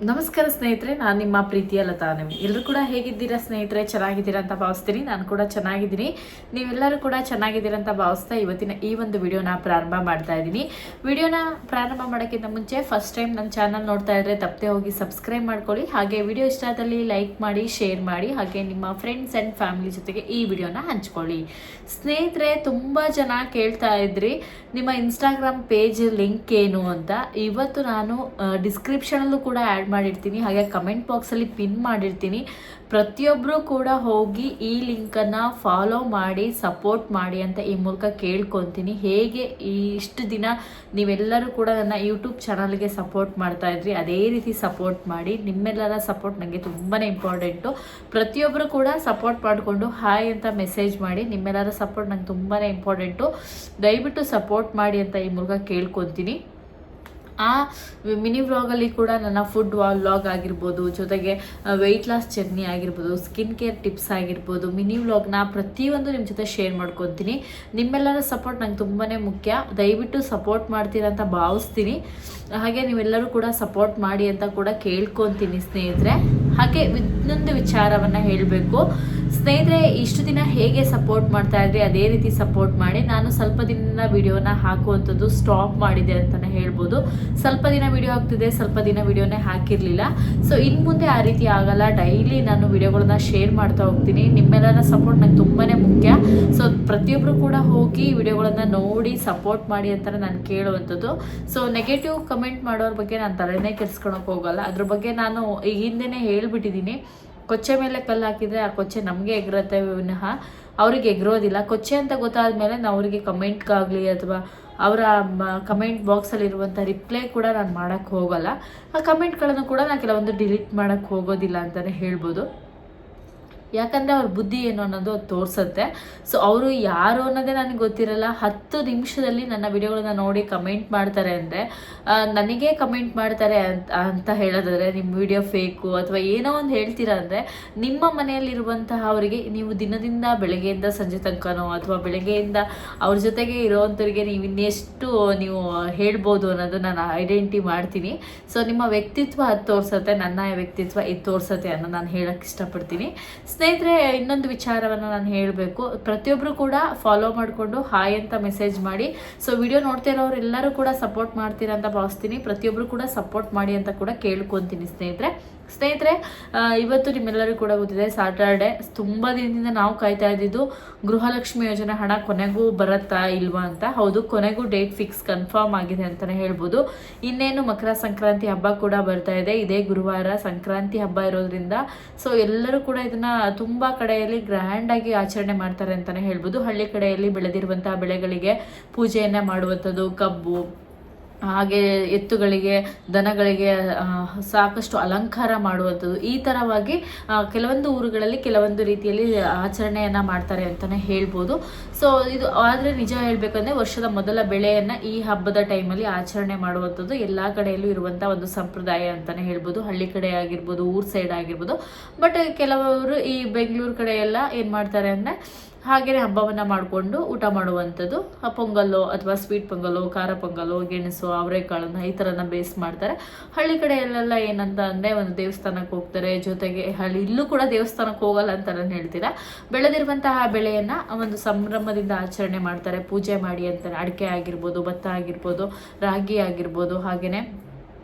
ನಮಸ್ಕಾರ ಸ್ನೇಹಿತರೆ, ನಾನು ನಿಮ್ಮ ಪ್ರೀತಿಯ ಲತಾ ನವಿ. ಎಲ್ಲರೂ ಕೂಡ ಹೇಗಿದ್ದೀರಾ ಸ್ನೇಹಿತರೆ? ಚೆನ್ನಾಗಿದ್ದೀರಾ ಅಂತ ಭಾವಿಸ್ತೀನಿ. ನಾನು ಕೂಡ ಚೆನ್ನಾಗಿದ್ದೀನಿ. ನೀವೆಲ್ಲರೂ ಕೂಡ ಚೆನ್ನಾಗಿದ್ದೀರಾ ಅಂತ ಭಾವಿಸ್ತಾ ಇವತ್ತಿನ ಈ ಒಂದು ವಿಡಿಯೋನ ಪ್ರಾರಂಭ ಮಾಡ್ತಾ ಇದ್ದೀನಿ. ವಿಡಿಯೋನ ಪ್ರಾರಂಭ ಮಾಡೋಕ್ಕಿಂತ ಮುಂಚೆ ಫಸ್ಟ್ ಟೈಮ್ ನನ್ನ ಚಾನಲ್ ನೋಡ್ತಾ ಇದ್ದರೆ ತಪ್ಪದೆ ಹೋಗಿ ಸಬ್ಸ್ಕ್ರೈಬ್ ಮಾಡ್ಕೊಳ್ಳಿ. ಹಾಗೆ ವಿಡಿಯೋ ಇಷ್ಟ ಆದಲ್ಲಿ ಲೈಕ್ ಮಾಡಿ, ಶೇರ್ ಮಾಡಿ, ಹಾಗೆ ನಿಮ್ಮ ಫ್ರೆಂಡ್ಸ್ ಆ್ಯಂಡ್ ಫ್ಯಾಮಿಲಿ ಜೊತೆಗೆ ಈ ವಿಡಿಯೋನ ಹಂಚ್ಕೊಳ್ಳಿ. ಸ್ನೇಹಿತರೆ, ತುಂಬ ಜನ ಕೇಳ್ತಾ ಇದ್ರಿ ನಿಮ್ಮ ಇನ್ಸ್ಟಾಗ್ರಾಮ್ ಪೇಜ್ ಲಿಂಕ್ ಏನು ಅಂತ. ಇವತ್ತು ನಾನು ಡಿಸ್ಕ್ರಿಪ್ಷನಲ್ಲೂ ಕೂಡ ಆ್ಯಡ್ ಮಾಡಿರ್ತೀನಿ, ಹಾಗೆ ಕಮೆಂಟ್ ಬಾಕ್ಸಲ್ಲಿ ಪಿನ್ ಮಾಡಿರ್ತೀನಿ. ಪ್ರತಿಯೊಬ್ಬರು ಕೂಡ ಹೋಗಿ ಈ ಲಿಂಕನ್ನು ಫಾಲೋ ಮಾಡಿ, ಸಪೋರ್ಟ್ ಮಾಡಿ ಅಂತ ಈ ಮೂಲಕ ಕೇಳ್ಕೊತೀನಿ. ಹೇಗೆ ಇಷ್ಟು ದಿನ ನೀವೆಲ್ಲರೂ ಕೂಡ ನನ್ನ ಯೂಟ್ಯೂಬ್ ಚಾನಲ್ಗೆ ಸಪೋರ್ಟ್ ಮಾಡ್ತಾ ಇದ್ರಿ, ಅದೇ ರೀತಿ ಸಪೋರ್ಟ್ ಮಾಡಿ. ನಿಮ್ಮೆಲ್ಲರ ಸಪೋರ್ಟ್ ನನಗೆ ತುಂಬಾ ಇಂಪಾರ್ಟೆಂಟು. ಪ್ರತಿಯೊಬ್ಬರು ಕೂಡ ಸಪೋರ್ಟ್ ಮಾಡಿಕೊಂಡು ಹಾಯ್ ಅಂತ ಮೆಸೇಜ್ ಮಾಡಿ. ನಿಮ್ಮೆಲ್ಲರ ಸಪೋರ್ಟ್ ನಂಗೆ ತುಂಬಾ ಇಂಪಾರ್ಟೆಂಟು. ದಯವಿಟ್ಟು ಸಪೋರ್ಟ್ ಮಾಡಿ ಅಂತ ಈ ಮೂಲಕ ಕೇಳ್ಕೊತೀನಿ. ಆ ಮಿನಿ ವ್ಲಾಗಲ್ಲಿ ಕೂಡ ನನ್ನ ಫುಡ್ ವ್ಲಾಗ್ ಆಗಿರ್ಬೋದು, ಜೊತೆಗೆ ವೆಯ್ಟ್ ಲಾಸ್ ಜರ್ನಿ ಆಗಿರ್ಬೋದು, ಸ್ಕಿನ್ ಕೇರ್ ಟಿಪ್ಸ್ ಆಗಿರ್ಬೋದು, ಮಿನಿ ವ್ಲಾಗ್ನ ಪ್ರತಿಯೊಂದು ನಿಮ್ಮ ಜೊತೆ ಶೇರ್ ಮಾಡ್ಕೊತೀನಿ. ನಿಮ್ಮೆಲ್ಲರ ಸಪೋರ್ಟ್ ನಂಗೆ ತುಂಬಾ ಮುಖ್ಯ. ದಯವಿಟ್ಟು ಸಪೋರ್ಟ್ ಮಾಡ್ತೀರಾ ಅಂತ ಭಾವಿಸ್ತೀನಿ. ಹಾಗೆ ನೀವೆಲ್ಲರೂ ಕೂಡ ಸಪೋರ್ಟ್ ಮಾಡಿ ಅಂತ ಕೂಡ ಕೇಳ್ಕೊತೀನಿ ಸ್ನೇಹಿತರೆ. ಹಾಗೆ ಇನ್ನೊಂದು ವಿಚಾರವನ್ನು ಹೇಳಬೇಕು ಸ್ನೇಹಿತರೆ, ಇಷ್ಟು ದಿನ ಹೇಗೆ ಸಪೋರ್ಟ್ ಮಾಡ್ತಾ ಇದ್ರಿ ಅದೇ ರೀತಿ ಸಪೋರ್ಟ್ ಮಾಡಿ. ನಾನು ಸ್ವಲ್ಪ ದಿನ ವಿಡಿಯೋನ ಹಾಕುವಂಥದ್ದು ಸ್ಟಾಪ್ ಮಾಡಿದೆ ಅಂತಲೇ ಹೇಳ್ಬೋದು. ಸ್ವಲ್ಪ ದಿನ ವಿಡಿಯೋ ಹಾಕ್ತಿದ್ದೆ, ಸ್ವಲ್ಪ ದಿನ ವಿಡಿಯೋನೇ ಹಾಕಿರಲಿಲ್ಲ. ಸೊ ಇನ್ನು ಮುಂದೆ ಆ ರೀತಿ ಆಗಲ್ಲ. ಡೈಲಿ ನಾನು ವಿಡಿಯೋಗಳನ್ನ ಶೇರ್ ಮಾಡ್ತಾ ಹೋಗ್ತೀನಿ. ನಿಮ್ಮೆಲ್ಲರ ಸಪೋರ್ಟ್ ನಂಗೆ ತುಂಬಾ ಮುಖ್ಯ. ಸೊ ಪ್ರತಿಯೊಬ್ಬರು ಕೂಡ ಹೋಗಿ ವಿಡಿಯೋಗಳನ್ನು ನೋಡಿ ಸಪೋರ್ಟ್ ಮಾಡಿ ಅಂತ ನಾನು ಕೇಳುವಂಥದ್ದು. ಸೊ ನೆಗೆಟಿವ್ ಕಮೆಂಟ್ ಮಾಡೋರ ಬಗ್ಗೆ ನಾನು ತಲೆನೇ ಕೆಡಿಸ್ಕೊಳಕ್ಕೆ ಹೋಗಲ್ಲ. ಅದ್ರ ಬಗ್ಗೆ ನಾನು ಈ ಹಿಂದೆನೇ ಹೇಳ್ಬಿಟ್ಟಿದ್ದೀನಿ. ಕೊಚ್ಚೆ ಮೇಲೆ ಕಲ್ಲು ಹಾಕಿದರೆ ಆ ಕೊಚ್ಚೆ ನಮಗೆ ಎಗರುತ್ತೆ ವಿನಃ ಅವ್ರಿಗೆ ಎಗರೋದಿಲ್ಲ. ಕೊಚ್ಚೆ ಅಂತ ಗೊತ್ತಾದ ಮೇಲೆ ನಾವು ಅವರಿಗೆ ಕಮೆಂಟ್ಗಾಗಲಿ ಅಥವಾ ಅವರ ಕಮೆಂಟ್ ಬಾಕ್ಸಲ್ಲಿರುವಂಥ ರಿಪ್ಲೈ ಕೂಡ ನಾನು ಮಾಡೋಕ್ಕೆ ಹೋಗಲ್ಲ. ಆ ಕಮೆಂಟ್ಗಳನ್ನು ಕೂಡ ನಾನು ಕೆಲವೊಂದು ಡಿಲೀಟ್ ಮಾಡೋಕ್ಕೆ ಹೋಗೋದಿಲ್ಲ ಅಂತಲೇ ಹೇಳ್ಬೋದು. ಯಾಕಂದರೆ ಅವ್ರ ಬುದ್ಧಿ ಏನು ಅನ್ನೋದು ಅದು ತೋರಿಸುತ್ತೆ. ಸೊ ಅವರು ಯಾರು ಅನ್ನೋದೇ ನನಗೆ ಗೊತ್ತಿರಲ್ಲ. 10 ನಿಮಿಷದಲ್ಲಿ ನನ್ನ ವಿಡಿಯೋಗಳನ್ನ ನೋಡಿ ಕಮೆಂಟ್ ಮಾಡ್ತಾರೆ ಅಂದರೆ, ನನಗೆ ಕಮೆಂಟ್ ಮಾಡ್ತಾರೆ ಅಂತ ಹೇಳೋದಾದರೆ ನಿಮ್ಮ ವಿಡಿಯೋ ಫೇಕು ಅಥವಾ ಏನೋ ಒಂದು ಹೇಳ್ತೀರಾ ಅಂದರೆ, ನಿಮ್ಮ ಮನೆಯಲ್ಲಿರುವಂತಹ ಅವರಿಗೆ ನೀವು ದಿನದಿಂದ ಬೆಳಗ್ಗೆಯಿಂದ ಸಂಜೆ ತನಕನೋ ಅಥವಾ ಬೆಳಗ್ಗೆಯಿಂದ ಅವ್ರ ಜೊತೆಗೆ ಇರೋವಂಥವ್ರಿಗೆ ನೀವು ಇನ್ನೆಷ್ಟು ನೀವು ಹೇಳ್ಬೋದು ಅನ್ನೋದು ನಾನು ಐಡೆಂಟಿ ಮಾಡ್ತೀನಿ. ಸೊ ನಿಮ್ಮ ವ್ಯಕ್ತಿತ್ವ ಅದು ತೋರಿಸುತ್ತೆ, ನನ್ನ ವ್ಯಕ್ತಿತ್ವ ಇದು ತೋರಿಸುತ್ತೆ ಅನ್ನೋ ನಾನು ಹೇಳೋಕ್ಕೆ ಇಷ್ಟಪಡ್ತೀನಿ. ಸ್ನೇಹಿತರೆ, ಇನ್ನೊಂದು ವಿಚಾರವನ್ನು ನಾನು ಹೇಳಬೇಕು. ಪ್ರತಿಯೊಬ್ಬರು ಕೂಡ ಫಾಲೋ ಮಾಡಿಕೊಂಡು ಹಾಯ್ ಅಂತ ಮೆಸೇಜ್ ಮಾಡಿ. ಸೊ ವಿಡಿಯೋ ನೋಡ್ತಾ ಇರೋರು ಎಲ್ಲರೂ ಕೂಡ ಸಪೋರ್ಟ್ ಮಾಡ್ತೀರಾ ಅಂತ ಭಾವಿಸ್ತೀನಿ. ಪ್ರತಿಯೊಬ್ಬರು ಕೂಡ ಸಪೋರ್ಟ್ ಮಾಡಿ ಅಂತ ಕೂಡ ಕೇಳ್ಕೊತೀನಿ ಸ್ನೇಹಿತರೆ. ಇವತ್ತು ನಿಮ್ಮೆಲ್ಲರಿಗೂ ಕೂಡ ಗೊತ್ತಿದೆ ಸಾಟರ್ಡೆ. ತುಂಬ ದಿನದಿಂದ ನಾವು ಕಾಯ್ತಾ ಇದ್ದಿದ್ದು ಗೃಹಲಕ್ಷ್ಮಿ ಯೋಜನೆ ಹಣ ಕೊನೆಗೂ ಬರುತ್ತಾ ಇಲ್ವಾ ಅಂತ. ಹೌದು, ಕೊನೆಗೂ ಡೇಟ್ ಫಿಕ್ಸ್ ಕನ್ಫರ್ಮ್ ಆಗಿದೆ ಅಂತಲೇ ಹೇಳ್ಬೋದು. ಇನ್ನೇನು ಮಕರ ಸಂಕ್ರಾಂತಿ ಹಬ್ಬ ಕೂಡ ಬರ್ತಾ ಇದೆ. ಇದೇ ಗುರುವಾರ ಸಂಕ್ರಾಂತಿ ಹಬ್ಬ ಇರೋದ್ರಿಂದ ಸೊ ಎಲ್ಲರೂ ಕೂಡ ಇದನ್ನು ತುಂಬ ಕಡೆಯಲ್ಲಿ ಗ್ರ್ಯಾಂಡಾಗಿ ಆಚರಣೆ ಮಾಡ್ತಾರೆ ಅಂತಲೇ ಹೇಳ್ಬೋದು. ಹಳ್ಳಿ ಕಡೆಯಲ್ಲಿ ಬೆಳೆದಿರುವಂತಹ ಬೆಳೆಗಳಿಗೆ ಪೂಜೆಯನ್ನು ಮಾಡುವಂಥದ್ದು, ಕಬ್ಬು ಹಾಗೆ ಎತ್ತುಗಳಿಗೆ, ದನಗಳಿಗೆ ಸಾಕಷ್ಟು ಅಲಂಕಾರ ಮಾಡುವಂಥದ್ದು, ಈ ಥರವಾಗಿ ಕೆಲವೊಂದು ಊರುಗಳಲ್ಲಿ ಕೆಲವೊಂದು ರೀತಿಯಲ್ಲಿ ಆಚರಣೆಯನ್ನು ಮಾಡ್ತಾರೆ ಅಂತಲೇ ಹೇಳ್ಬೋದು. ಸೊ ಇದು ಆದರೆ ನಿಜ ಹೇಳಬೇಕಂದ್ರೆ ವರ್ಷದ ಮೊದಲ ಬೆಳೆಯನ್ನು ಈ ಹಬ್ಬದ ಟೈಮಲ್ಲಿ ಆಚರಣೆ ಮಾಡುವಂಥದ್ದು ಎಲ್ಲ ಕಡೆಯಲ್ಲೂ ಇರುವಂಥ ಒಂದು ಸಂಪ್ರದಾಯ ಅಂತಲೇ ಹೇಳ್ಬೋದು. ಹಳ್ಳಿ ಕಡೆ ಆಗಿರ್ಬೋದು, ಊರ್ ಸೈಡ್ ಆಗಿರ್ಬೋದು. ಬಟ್ ಕೆಲವರು ಈ ಬೆಂಗಳೂರು ಕಡೆ ಎಲ್ಲ ಏನು ಮಾಡ್ತಾರೆ ಅಂದರೆ ಹಾಗೆಯೇ ಹಬ್ಬವನ್ನು ಮಾಡಿಕೊಂಡು ಊಟ ಮಾಡುವಂಥದ್ದು. ಪೊಂಗಲ್ಲು ಅಥವಾ ಸ್ವೀಟ್ ಪೊಂಗಲ್ಲು, ಖಾರ ಪೊಂಗಲ್ಲು, ಗೆಣಸು, ಅವರೆಕಾಳನ್ನು ಈ ಥರನ ಬೇಸ್ ಮಾಡ್ತಾರೆ. ಹಳ್ಳಿ ಕಡೆಯಲ್ಲೆಲ್ಲ ಏನಂತ ಅಂದರೆ ಒಂದು ದೇವಸ್ಥಾನಕ್ಕೆ ಹೋಗ್ತಾರೆ. ಜೊತೆಗೆ ಇಲ್ಲೂ ಕೂಡ ದೇವಸ್ಥಾನಕ್ಕೆ ಹೋಗಲ್ಲ ಅಂತ ನಾನು ಹೇಳ್ತೀರಾ. ಬೆಳೆದಿರುವಂತಹ ಬೆಳೆಯನ್ನು ಒಂದು ಸಂಭ್ರಮದಿಂದ ಆಚರಣೆ ಮಾಡ್ತಾರೆ. ಪೂಜೆ ಮಾಡಿ ಅಂತಾರೆ. ಅಡಿಕೆ ಆಗಿರ್ಬೋದು, ಭತ್ತ ಆಗಿರ್ಬೋದು, ರಾಗಿ ಆಗಿರ್ಬೋದು, ಹಾಗೆಯೇ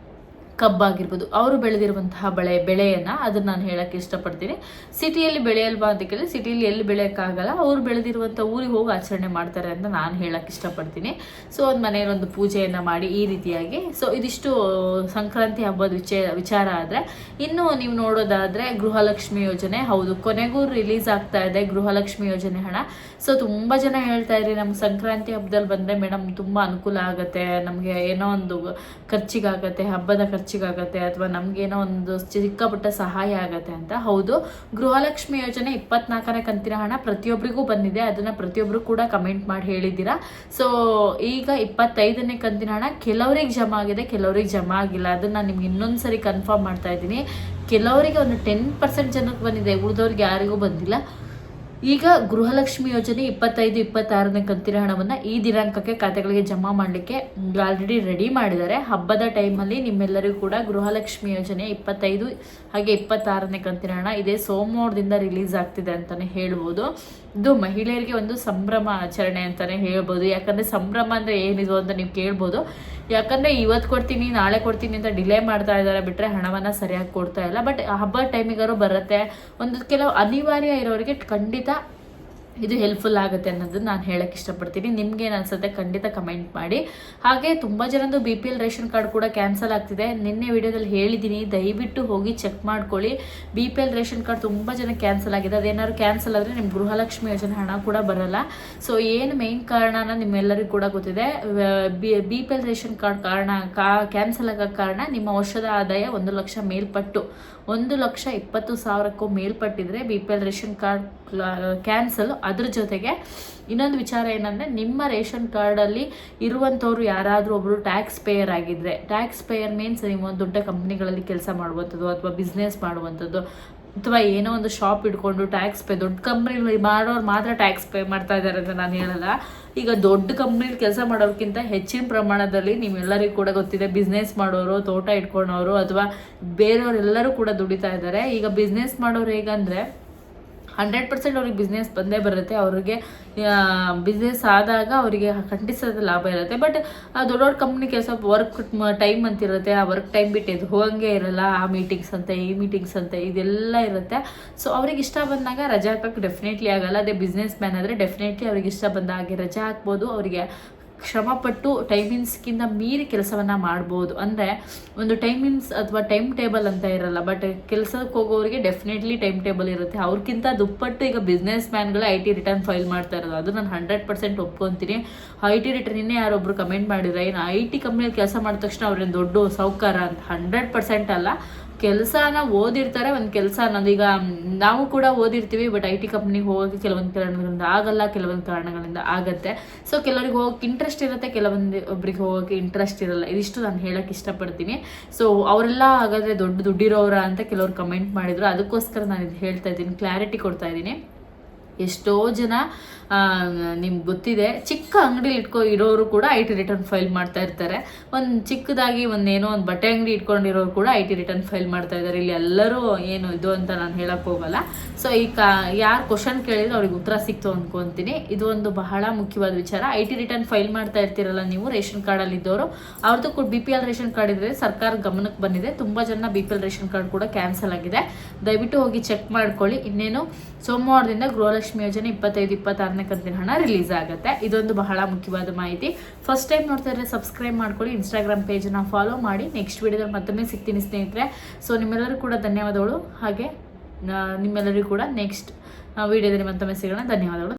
ಕಬ್ಬಾಗಿರ್ಬೋದು, ಅವರು ಬೆಳೆದಿರುವಂತಹ ಬೆಳೆಯನ್ನು ಅದನ್ನು ನಾನು ಹೇಳೋಕ್ಕೆ ಇಷ್ಟಪಡ್ತೀನಿ. ಸಿಟಿಯಲ್ಲಿ ಬೆಳೆಯಲ್ವಾ ಅಂತ ಕೇಳಿ ಸಿಟಿಯಲ್ಲಿ ಎಲ್ಲಿ ಬೆಳೆಯೋಕ್ಕಾಗಲ್ಲ. ಅವರು ಬೆಳೆದಿರುವಂಥ ಊರಿಗೆ ಹೋಗಿ ಆಚರಣೆ ಮಾಡ್ತಾರೆ ಅಂತ ನಾನು ಹೇಳೋಕ್ಕೆ ಇಷ್ಟಪಡ್ತೀನಿ. ಸೊ ಒಂದು ಮನೆಯಲ್ಲಿ ಒಂದು ಪೂಜೆಯನ್ನು ಮಾಡಿ ಈ ರೀತಿಯಾಗಿ. ಸೊ ಇದಿಷ್ಟು ಸಂಕ್ರಾಂತಿ ಹಬ್ಬದ ವಿಚಾರ ಆದರೆ, ಇನ್ನು ನೀವು ನೋಡೋದಾದರೆ ಗೃಹಲಕ್ಷ್ಮಿ ಯೋಜನೆ. ಹೌದು, ಕೊನೆಗೂ ರಿಲೀಸ್ ಆಗ್ತಾ ಇದೆ ಗೃಹಲಕ್ಷ್ಮಿ ಯೋಜನೆ ಹಣ. ಸೊ ತುಂಬ ಜನ ಹೇಳ್ತಾ ಇದ್ರಿ ನಮ್ಗೆ ಸಂಕ್ರಾಂತಿ ಹಬ್ಬದಲ್ಲಿ ಬಂದರೆ ಮೇಡಮ್ ತುಂಬ ಅನುಕೂಲ ಆಗುತ್ತೆ, ನಮಗೆ ಏನೋ ಒಂದು ಖರ್ಚಿಗಾಗತ್ತೆ, ಹಬ್ಬದ ಖರ್ಚಿಗಾಗತ್ತೆ, ಅಥವಾ ನಮಗೇನೋ ಒಂದು ಚಿಕ್ಕಪುಟ್ಟ ಸಹಾಯ ಆಗುತ್ತೆ ಅಂತ. ಹೌದು, ಗೃಹಲಕ್ಷ್ಮಿ ಯೋಜನೆ 24ನೇ ಕಂತಿನ ಹಣ ಪ್ರತಿಯೊಬ್ಬರಿಗೂ ಬಂದಿದೆ. ಅದನ್ನು ಪ್ರತಿಯೊಬ್ಬರು ಕೂಡ ಕಮೆಂಟ್ ಮಾಡಿ ಹೇಳಿದ್ದೀರಾ. ಸೊ ಈಗ 25ನೇ ಕಂತಿನ ಹಣ ಕೆಲವರಿಗೆ ಜಮಾ ಆಗಿದೆ, ಕೆಲವರಿಗೆ ಜಮಾ ಆಗಿಲ್ಲ. ಅದನ್ನು ನಿಮ್ಗೆ ಇನ್ನೊಂದು ಸರಿ ಕನ್ಫರ್ಮ್ ಮಾಡ್ತಾ ಇದ್ದೀನಿ. ಕೆಲವರಿಗೆ ಒಂದು 10% ಜನಕ್ಕೆ ಬಂದಿದೆ, ಉಳಿದವ್ರಿಗೆ ಯಾರಿಗೂ ಬಂದಿಲ್ಲ. ಈಗ ಗೃಹಲಕ್ಷ್ಮಿ ಯೋಜನೆ 25-26ನೇ ಕಂತಿನ ಹಣವನ್ನು ಈ ದಿನಾಂಕಕ್ಕೆ ಖಾತೆಗಳಿಗೆ ಜಮಾ ಮಾಡಲಿಕ್ಕೆ ಆಲ್ರೆಡಿ ರೆಡಿ ಮಾಡಿದ್ದಾರೆ. ಹಬ್ಬದ ಟೈಮಲ್ಲಿ ನಿಮ್ಮೆಲ್ಲರಿಗೂ ಕೂಡ ಗೃಹಲಕ್ಷ್ಮಿ ಯೋಜನೆ 25 ಹಾಗೆ 26ನೇ ಕಂತಿನ ಹಣ ಇದೇ ಸೋಮವಾರದಿಂದ ರಿಲೀಸ್ ಆಗ್ತಿದೆ ಅಂತಲೇ ಹೇಳ್ಬೋದು. ಇದು ಮಹಿಳೆಯರಿಗೆ ಒಂದು ಸಂಭ್ರಮ ಆಚರಣೆ ಅಂತಲೇ ಹೇಳ್ಬೋದು. ಯಾಕಂದರೆ ಸಂಭ್ರಮ ಅಂದರೆ ಏನಿದು ಅಂತ ನೀವು ಕೇಳ್ಬೋದು. ಯಾಕಂದರೆ ಇವತ್ತು ಕೊಡ್ತೀನಿ ನಾಳೆ ಕೊಡ್ತೀನಿ ಅಂತ ಡಿಲೇ ಮಾಡ್ತಾ ಇದ್ದಾರೆ ಬಿಟ್ಟರೆ ಹಣವನ್ನು ಸರಿಯಾಗಿ ಕೊಡ್ತಾ ಇಲ್ಲ. ಬಟ್ ಹಬ್ಬದ ಟೈಮಿಗಾರು ಬರುತ್ತೆ. ಒಂದು ಕೆಲವು ಅನಿವಾರ್ಯ ಇರೋರಿಗೆ ಖಂಡಿತ ಇದು ಹೆಲ್ಪ್ಫುಲ್ ಆಗುತ್ತೆ ಅನ್ನೋದನ್ನ ನಾನು ಹೇಳಕ್ಕೆ ಇಷ್ಟಪಡ್ತೀನಿ. ನಿಮ್ಗೇನು ಅನ್ಸುತ್ತೆ ಖಂಡಿತ ಕಮೆಂಟ್ ಮಾಡಿ. ಹಾಗೆ ತುಂಬ ಜನದ್ದು BPL ರೇಷನ್ ಕಾರ್ಡ್ ಕೂಡ ಕ್ಯಾನ್ಸಲ್ ಆಗ್ತಿದೆ. ನಿನ್ನೆ ವಿಡಿಯೋದಲ್ಲಿ ಹೇಳಿದ್ದೀನಿ, ದಯವಿಟ್ಟು ಹೋಗಿ ಚೆಕ್ ಮಾಡ್ಕೊಳ್ಳಿ. BPL ರೇಷನ್ ಕಾರ್ಡ್ ತುಂಬ ಜನ ಕ್ಯಾನ್ಸಲ್ ಆಗಿದೆ. ಅದೇನಾದ್ರು ಕ್ಯಾನ್ಸಲ್ ಆದರೆ ನಿಮ್ಮ ಗೃಹಲಕ್ಷ್ಮಿ ಯೋಜನೆ ಹಣ ಕೂಡ ಬರಲ್ಲ. ಸೊ ಏನು ಮೇನ್ ಕಾರಣನ ನಿಮ್ಮೆಲ್ಲರಿಗೂ ಕೂಡ ಗೊತ್ತಿದೆ. BPL ರೇಷನ್ ಕಾರ್ಡ್ ಕ್ಯಾನ್ಸಲ್ ಆಗೋ ಕಾರಣ ನಿಮ್ಮ ವರ್ಷದ ಆದಾಯ 1 ಲಕ್ಷ ಮೇಲ್ಪಟ್ಟು 1,20,000ಕ್ಕೂ ಮೇಲ್ಪಟ್ಟಿದ್ರೆ BPL ರೇಷನ್ ಕಾರ್ಡ್ ಕ್ಯಾನ್ಸಲ್. ಅದ್ರ ಜೊತೆಗೆ ಇನ್ನೊಂದು ವಿಚಾರ ಏನಂದರೆ, ನಿಮ್ಮ ರೇಷನ್ ಕಾರ್ಡಲ್ಲಿ ಇರುವಂಥವ್ರು ಯಾರಾದರೂ ಒಬ್ಬರು ಟ್ಯಾಕ್ಸ್ ಪೇಯರ್ ಆಗಿದ್ದರೆ, ಟ್ಯಾಕ್ಸ್ ಪೇಯರ್ ಮೀನ್ಸ್ ನೀವು ದೊಡ್ಡ ಕಂಪ್ನಿಗಳಲ್ಲಿ ಕೆಲಸ ಮಾಡುವಂಥದ್ದು ಅಥವಾ ಬಿಸ್ನೆಸ್ ಮಾಡುವಂಥದ್ದು ಅಥವಾ ಏನೋ ಒಂದು ಶಾಪ್ ಇಟ್ಕೊಂಡು ಟ್ಯಾಕ್ಸ್ ಪೇ, ದೊಡ್ಡ ಕಂಪ್ನಿಗಳು ಮಾಡೋರು ಮಾತ್ರ ಟ್ಯಾಕ್ಸ್ ಪೇ ಮಾಡ್ತಾ ಇದ್ದಾರೆ ಅಂತ ನಾನು ಹೇಳಲ್ಲ. ಈಗ ದೊಡ್ಡ ಕಂಪ್ನಿಲಿ ಕೆಲಸ ಮಾಡೋರ್ಗಿಂತ ಹೆಚ್ಚಿನ ಪ್ರಮಾಣದಲ್ಲಿ ನೀವೆಲ್ಲರಿಗೂ ಕೂಡ ಗೊತ್ತಿದೆ, ಬಿಸ್ನೆಸ್ ಮಾಡೋರು, ತೋಟ ಇಟ್ಕೊಂಡವರು ಅಥವಾ ಬೇರೆಯವರೆಲ್ಲರೂ ಕೂಡ ದುಡಿತಾ ಇದ್ದಾರೆ. ಈಗ ಬಿಸ್ನೆಸ್ ಮಾಡೋರು ಹೇಗಂದರೆ 100% ಅವ್ರಿಗೆ ಬಿಸ್ನೆಸ್ ಬಂದೇ ಬರುತ್ತೆ. ಅವ್ರಿಗೆ ಬಿಸ್ನೆಸ್ ಆದಾಗ ಅವರಿಗೆ ಖಂಡಿತ ಲಾಭ ಇರುತ್ತೆ. ಬಟ್ ದೊಡ್ಡ ದೊಡ್ಡ ಕಂಪ್ನಿ ಕೆಲಸ ವರ್ಕ್ ಟೈಮ್ ಅಂತಿರುತ್ತೆ. ಆ ವರ್ಕ್ ಟೈಮ್ ಬಿಟ್ಟು ಇದು ಹೋಗಂಗೆ ಇರಲ್ಲ. ಆ ಮೀಟಿಂಗ್ಸ್ ಅಂತ ಈ ಮೀಟಿಂಗ್ಸ್ ಅಂತ ಇದೆಲ್ಲ ಇರುತ್ತೆ. ಸೊ ಅವ್ರಿಗೆ ಇಷ್ಟ ಬಂದಾಗ ರಜಾ ಹಾಕಕ್ಕೆ ಡೆಫಿನೆಟ್ಲಿ ಆಗಲ್ಲ. ಅದೇ ಬಿಸ್ನೆಸ್ ಮ್ಯಾನ್ ಆದರೆ ಡೆಫಿನೆಟ್ಲಿ ಅವ್ರಿಗೆ ಇಷ್ಟ ಬಂದ ಹಾಗೆ ರಜಾ ಹಾಕ್ಬೋದು. ಅವರಿಗೆ ಶ್ರಮಪಟ್ಟು ಟೈಮಿಂಗ್ಸ್ಗಿಂತ ಮೀರಿ ಕೆಲಸವನ್ನು ಮಾಡ್ಬೋದು. ಅಂದರೆ ಒಂದು ಟೈಮಿಂಗ್ಸ್ ಅಥವಾ ಟೈಮ್ ಟೇಬಲ್ ಅಂತ ಇರಲ್ಲ. ಬಟ್ ಕೆಲಸಕ್ಕೆ ಹೋಗೋರಿಗೆ ಡೆಫಿನೆಟ್ಲಿ ಟೈಮ್ ಟೇಬಲ್ ಇರುತ್ತೆ. ಅವ್ರಿಗಿಂತ ದುಪ್ಪಟ್ಟು ಈಗ ಬಿಸ್ನೆಸ್ ಮ್ಯಾನ್ಗಳು IT ರಿಟರ್ನ್ ಫೈಲ್ ಮಾಡ್ತಾ ಇರೋದು. ಅದು ನಾನು 100% ಒಪ್ಕೊತೀನಿ. IT ರಿಟರ್ನ್ ಇನ್ನೇ ಯಾರೊಬ್ರು ಕಮೆಂಟ್ ಮಾಡಿದ್ರೆ, ಏನು IT ಕಂಪ್ನಿಯಲ್ಲಿ ಕೆಲಸ ಮಾಡಿದ ತಕ್ಷಣ ಅವ್ರೇನು ದೊಡ್ಡ ಸಾಹುಕಾರ ಅಂತ. 100% ಅಲ್ಲ. ಕೆಲಸನ ಓದಿರ್ತಾರೆ. ಒಂದು ಕೆಲಸ ಅನ್ನೋದು, ಈಗ ನಾವು ಕೂಡ ಓದಿರ್ತೀವಿ, ಬಟ್ IT ಕಂಪ್ನಿಗೆ ಹೋಗೋಕ್ಕೆ ಕೆಲವೊಂದು ಕಾರಣಗಳಿಂದ ಆಗಲ್ಲ, ಕೆಲವೊಂದು ಕಾರಣಗಳಿಂದ ಆಗತ್ತೆ. ಸೊ ಕೆಲವರಿಗೆ ಹೋಗೋಕ್ಕೆ ಇಂಟ್ರೆಸ್ಟ್ ಇರುತ್ತೆ, ಒಬ್ರಿಗೆ ಹೋಗೋಕ್ಕೆ ಇಂಟ್ರೆಸ್ಟ್ ಇರಲ್ಲ. ಇದಿಷ್ಟು ನಾನು ಹೇಳಕ್ಕೆ ಇಷ್ಟಪಡ್ತೀನಿ. ಸೊ ಅವರೆಲ್ಲ ಹಾಗಾದರೆ ದೊಡ್ಡ ದುಡ್ಡಿರೋರ ಅಂತ ಕೆಲವ್ರು ಕಮೆಂಟ್ ಮಾಡಿದ್ರು. ಅದಕ್ಕೋಸ್ಕರ ನಾನು ಇದು ಹೇಳ್ತಾ ಇದ್ದೀನಿ, ಕ್ಲಾರಿಟಿ ಕೊಡ್ತಾ ಇದ್ದೀನಿ. ಎಷ್ಟೋ ಜನ ನಿಮ್ಗೆ ಗೊತ್ತಿದೆ, ಚಿಕ್ಕ ಅಂಗಡಿ ಇರೋರು ಕೂಡ IT ರಿಟರ್ನ್ ಫೈಲ್ ಮಾಡ್ತಾ ಇರ್ತಾರೆ. ಒಂದು ಚಿಕ್ಕದಾಗಿ ಒಂದೇನೋ ಒಂದು ಬಟ್ಟೆ ಅಂಗಡಿ ಇಟ್ಕೊಂಡಿರೋರು ಕೂಡ IT ರಿಟರ್ನ್ ಫೈಲ್ ಮಾಡ್ತಾ ಇದ್ದಾರೆ. ಇಲ್ಲಿ ಎಲ್ಲರೂ ಏನು ಇದು ಅಂತ ನಾನು ಹೇಳಕ್ಕೆ ಹೋಗಲ್ಲ. ಸೊ ಯಾರು ಕ್ವಶನ್ ಕೇಳಿದ್ರೆ ಅವ್ರಿಗೆ ಉತ್ತರ ಸಿಕ್ತು ಅಂದ್ಕೊತೀನಿ. ಇದು ಒಂದು ಬಹಳ ಮುಖ್ಯವಾದ ವಿಚಾರ. IT ರಿಟರ್ನ್ ಫೈಲ್ ಮಾಡ್ತಾ ಇರ್ತೀರಲ್ಲ ನೀವು, ರೇಷನ್ ಕಾರ್ಡಲ್ಲಿ ಇದ್ದವರು, ಅವ್ರದ್ದು ಕೂಡ BPL ರೇಷನ್ ಕಾರ್ಡ್ ಇದ್ರೆ ಸರ್ಕಾರ ಗಮನಕ್ಕೆ ಬಂದಿದೆ. ತುಂಬ ಜನ BPL ರೇಷನ್ ಕಾರ್ಡ್ ಕೂಡ ಕ್ಯಾನ್ಸಲ್ ಆಗಿದೆ. ದಯವಿಟ್ಟು ಹೋಗಿ ಚೆಕ್ ಮಾಡ್ಕೊಳ್ಳಿ. ಇನ್ನೇನು ಸೋಮವಾರದಿಂದ ಗೃಹಲಕ್ಷ್ಮಿ ಯೋಜನೆ 25-26ನೇ ಕಂತಿನ ಹಣ ರಿಲೀಸ್ ಆಗುತ್ತೆ. ಇದೊಂದು ಬಹಳ ಮುಖ್ಯವಾದ ಮಾಹಿತಿ. ಫಸ್ಟ್ ಟೈಮ್ ನೋಡ್ತಾ ಇದ್ರೆ ಸಬ್ಸ್ಕ್ರೈಬ್ ಮಾಡ್ಕೊಳ್ಳಿ, ಇನ್ಸ್ಟಾಗ್ರಾಮ್ ಪೇಜನ್ನ ಫಾಲೋ ಮಾಡಿ. ನೆಕ್ಸ್ಟ್ ವಿಡಿಯೋದಲ್ಲಿ ಮತ್ತೊಮ್ಮೆ ಸಿಗ್ತೀನಿ ಸ್ನೇಹಿತರೆ. ಸೊ ನಿಮ್ಮೆಲ್ಲರೂ ಕೂಡ ಧನ್ಯವಾದಗಳು. ಹಾಗೆ ನಿಮ್ಮೆಲ್ಲರಿಗೂ ಕೂಡ ನೆಕ್ಸ್ಟ್ ವಿಡಿಯೋದಲ್ಲಿ ಮತ್ತೊಮ್ಮೆ ಸಿಗೋಣ. ಧನ್ಯವಾದಗಳು.